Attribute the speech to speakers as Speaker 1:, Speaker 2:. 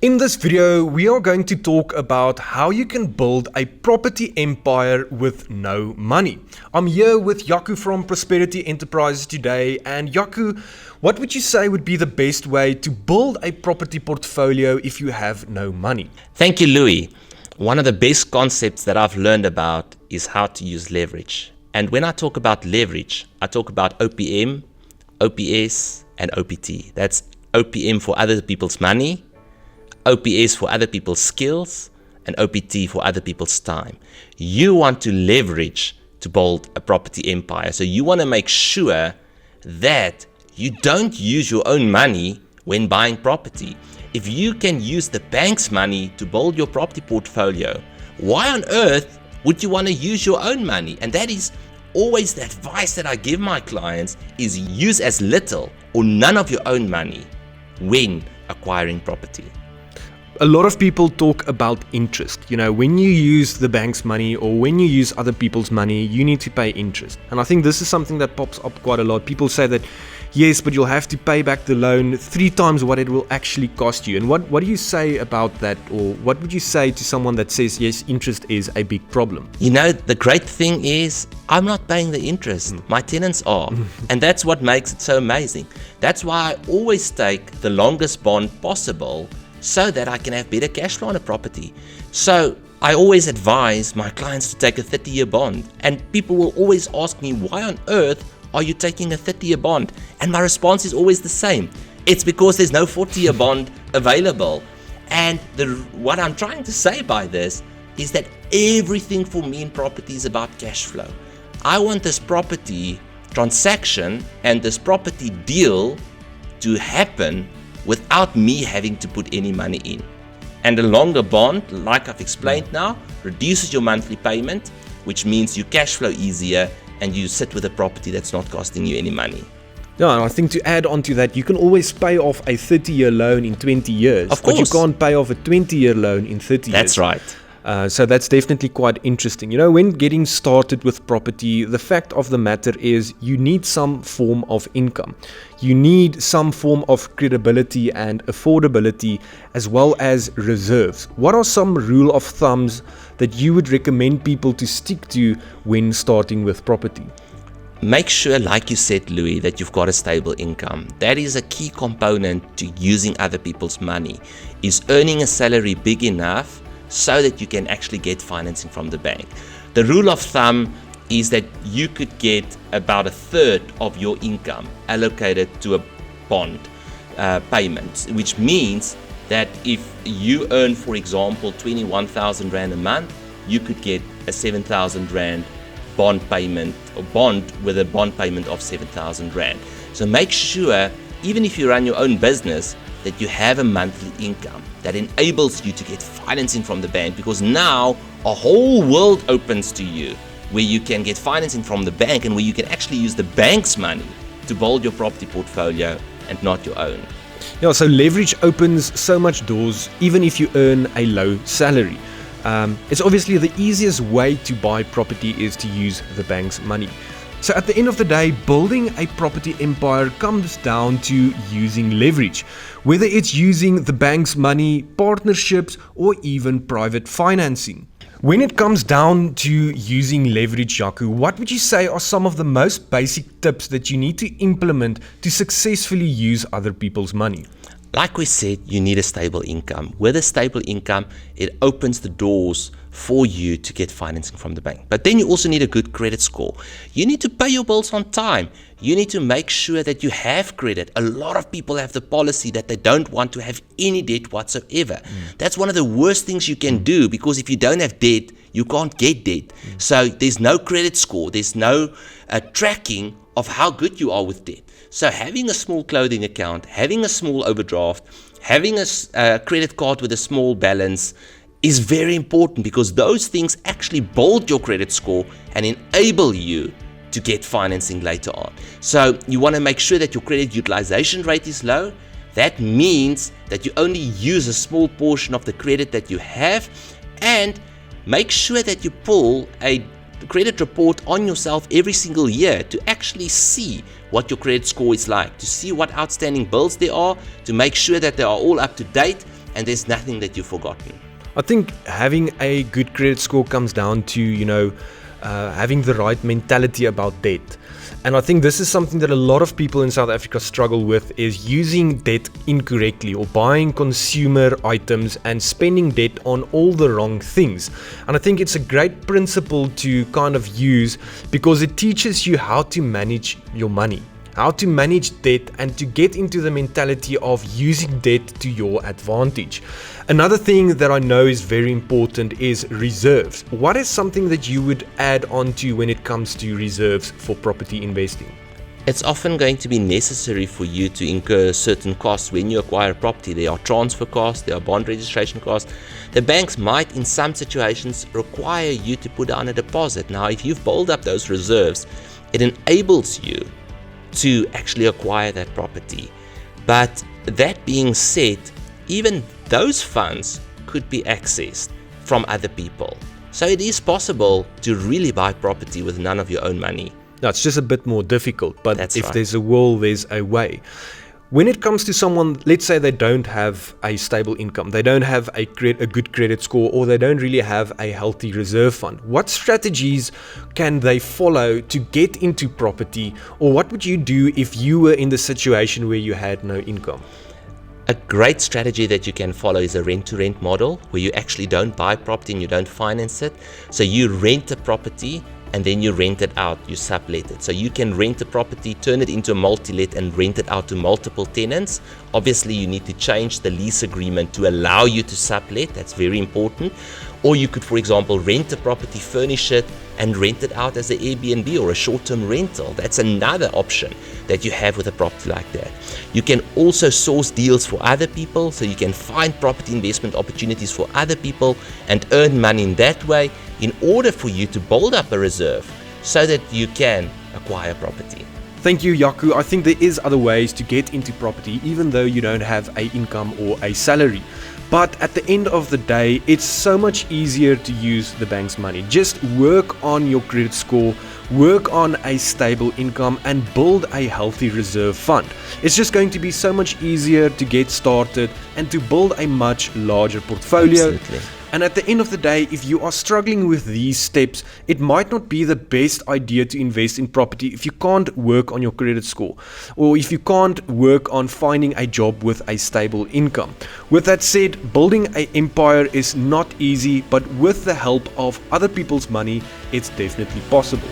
Speaker 1: In this video, we are going to talk about how you can build a property empire with no money. I'm here with Jaco from Prosperity Enterprises today. And Jaco, what would you say would be the best way to build a property portfolio if you have no money?
Speaker 2: Thank you, Louis. One of the best concepts that I've learned about is how to use leverage. And when I talk about leverage, I talk about OPM, OPS, and OPT. That's OPM for other people's money, OPS for other people's skills, and OPT for other people's time. You want to leverage to build a property empire. So you want to make sure that you don't use your own money when buying property. If you can use the bank's money to build your property portfolio, why on earth would you want to use your own money? And that is always the advice that I give my clients, is use as little or none of your own money when acquiring property.
Speaker 1: A lot of people talk about interest. You know, when you use the bank's money or when you use other people's money, you need to pay interest. And I think this is something that pops up quite a lot. People say that, yes, but you'll have to pay back the loan 3 times what it will actually cost you. And what do you say about that? Or what would you say to someone that says, yes, interest is a big problem?
Speaker 2: You know, the great thing is I'm not paying the interest. My tenants are. And that's what makes it so amazing. That's why I always take the longest bond possible, so that I can have better cash flow on a property. So I always advise my clients to take a 30-year bond. And people will always ask me, why on earth are you taking a 30-year bond? And my response is always the same. It's because there's no 40-year bond available. And what I'm trying to say by this is that everything for me in property is about cash flow. I want this property transaction and this property deal to happen without me having to put any money in. And a longer bond, like I've explained now, reduces your monthly payment, which means you cash flow easier and you sit with a property that's not costing you any money.
Speaker 1: Yeah, and I think to add on to that, you can always pay off a 30-year loan in 20 years.
Speaker 2: Of course.
Speaker 1: But you can't pay off a 20-year loan in 30 years.
Speaker 2: That's right.
Speaker 1: So that's definitely quite interesting. You know, when getting started with property, the fact of the matter is you need some form of income. You need some form of credibility and affordability, as well as reserves. What are some rule of thumbs that you would recommend people to stick to when starting with property?
Speaker 2: Make sure, like you said, Louis, that you've got a stable income. That is a key component to using other people's money, is earning a salary big enough so that you can actually get financing from the bank. The rule of thumb is that you could get about 1/3 of your income allocated to a bond payment, which means that if you earn, for example, 21,000 Rand a month, you could get a 7,000 Rand bond payment, or bond with a bond payment of 7,000 Rand. So make sure, even if you run your own business, that you have a monthly income that enables you to get financing from the bank, because now a whole world opens to you where you can get financing from the bank and where you can actually use the bank's money to build your property portfolio and not your own.
Speaker 1: Yeah, so leverage opens so much doors, even if you earn a low salary. It's obviously the easiest way to buy property is to use the bank's money. So at the end of the day, building a property empire comes down to using leverage, whether it's using the bank's money, partnerships, or even private financing. When it comes down to using leverage, Jaco, what would you say are some of the most basic tips that you need to implement to successfully use other people's money?
Speaker 2: Like we said, you need a stable income. With a stable income, it opens the doors for you to get financing from the bank. But then you also need a good credit score. You need to pay your bills on time. You need to make sure that you have credit. A lot of people have the policy that they don't want to have any debt whatsoever. That's one of the worst things you can do, because if you don't have debt, you can't get debt. So there's no credit score. There's no tracking of how good you are with debt. So having a small clothing account, having a small overdraft, having a credit card with a small balance is very important, because those things actually build your credit score and enable you to get financing later on. So you want to make sure that your credit utilization rate is low. That means that you only use a small portion of the credit that you have, and make sure that you pull a credit report on yourself every single year to actually see what your credit score is like, to see what outstanding bills there are, to make sure that they are all up to date, and there's nothing that you've forgotten.
Speaker 1: I think having a good credit score comes down to, having the right mentality about debt. And I think this is something that a lot of people in South Africa struggle with, is using debt incorrectly or buying consumer items and spending debt on all the wrong things. And I think it's a great principle to kind of use because it teaches you how to manage your money, how to manage debt, and to get into the mentality of using debt to your advantage. Another thing that I know is very important is reserves. What is something that you would add on to when it comes to reserves for property investing?
Speaker 2: It's often going to be necessary for you to incur certain costs when you acquire a property. There are transfer costs, there are bond registration costs. The banks might, in some situations, require you to put down a deposit. Now, if you've built up those reserves, it enables you to actually acquire that property. But that being said, even those funds could be accessed from other people. So it is possible to really buy property with none of your own money.
Speaker 1: Now, it's just a bit more difficult, but
Speaker 2: That's
Speaker 1: if
Speaker 2: right.
Speaker 1: there's a will, there's a way. When it comes to someone, let's say they don't have a stable income, they don't have a good credit score, or they don't really have a healthy reserve fund, what strategies can they follow to get into property? Or what would you do if you were in the situation where you had no income?
Speaker 2: A great strategy that you can follow is a rent-to-rent model, where you actually don't buy property and you don't finance it. So you rent a property and then you rent it out, you sublet it. So you can rent a property, turn it into a multi-let and rent it out to multiple tenants. Obviously, you need to change the lease agreement to allow you to sublet. That's very important. Or you could, for example, rent a property, furnish it, and rent it out as an Airbnb or a short-term rental. That's another option that you have with a property like that. You can also source deals for other people, so you can find property investment opportunities for other people and earn money in that way in order for you to build up a reserve so that you can acquire property.
Speaker 1: Thank you, Yaku. I think there is other ways to get into property even though you don't have an income or a salary. But at the end of the day, it's so much easier to use the bank's money. Just work on your credit score, work on a stable income, and build a healthy reserve fund. It's just going to be so much easier to get started and to build a much larger portfolio.
Speaker 2: Absolutely.
Speaker 1: And at the end of the day, if you are struggling with these steps, it might not be the best idea to invest in property if you can't work on your credit score, or if you can't work on finding a job with a stable income. With that said, building an empire is not easy, but with the help of other people's money, it's definitely possible.